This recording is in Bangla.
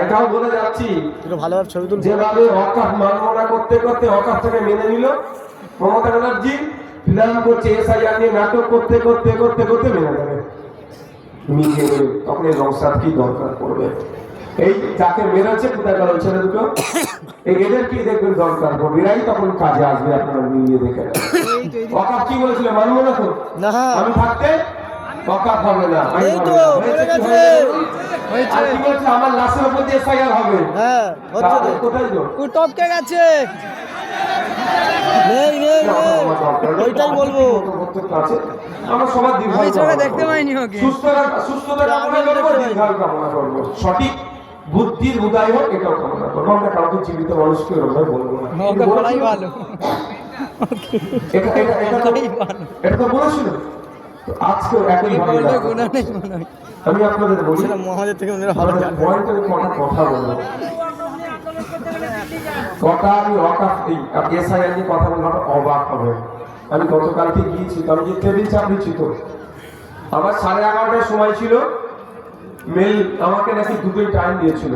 এটাও বলে যাচ্ছি ভালোভাবে ছবি তুল। যেভাবে ওয়াকফ মানমনা করতে করতে ওয়াকফটাকে মেনে নিল মমতা ব্যানার্জি, প্ল্যান করছে এসআইআর নিয়ে নাটক করতে করতে করতে করতে মেনে নেবে। তখন এই নওশাদ কি দরকার পড়বে? এই যাকে মেরেছে কোথায় গেল ছেলে দুটো, এদের কি দেখবেন দরকার পড়বে? এরাই তখন কাজে আসবে। আপনারা মিলিয়ে দেখে ওয়াকফ কি বলেছিল মানবো না তো, আমি থাকতে ওয়াকফ হবে না। আমার লাশের উপর দিয়ে এসআইআর হবে। হ্যাঁ কোথায় গো টপকে গেছে। ওইটাই বলবো। আমরা সবার দীর্ঘায়ু দেখতে পাইনি ওকে। সুস্থতা কামনা করবো, দীর্ঘায়ু কামনা করবো, সঠিক বুদ্ধির উদয় হোক এটাও কামনা করবো। আমরা কাউকে জীবিত মানুষকে ওরকম বলবো না। এটা তো বলেছিল আজকেও একই ভাবে। আমি আপনাদের বলি কথা বলবো কথা আমি এসআইআর নিয়ে কথা বলবো, অবাক হবে। আমি গতকালকে গিয়েছি, আমি যে টেবিল চাপিয়েছি তো আমার 11:30টার সময় ছিল, মেল আমাকে নাকি দুটোই টাইম দিয়েছিল।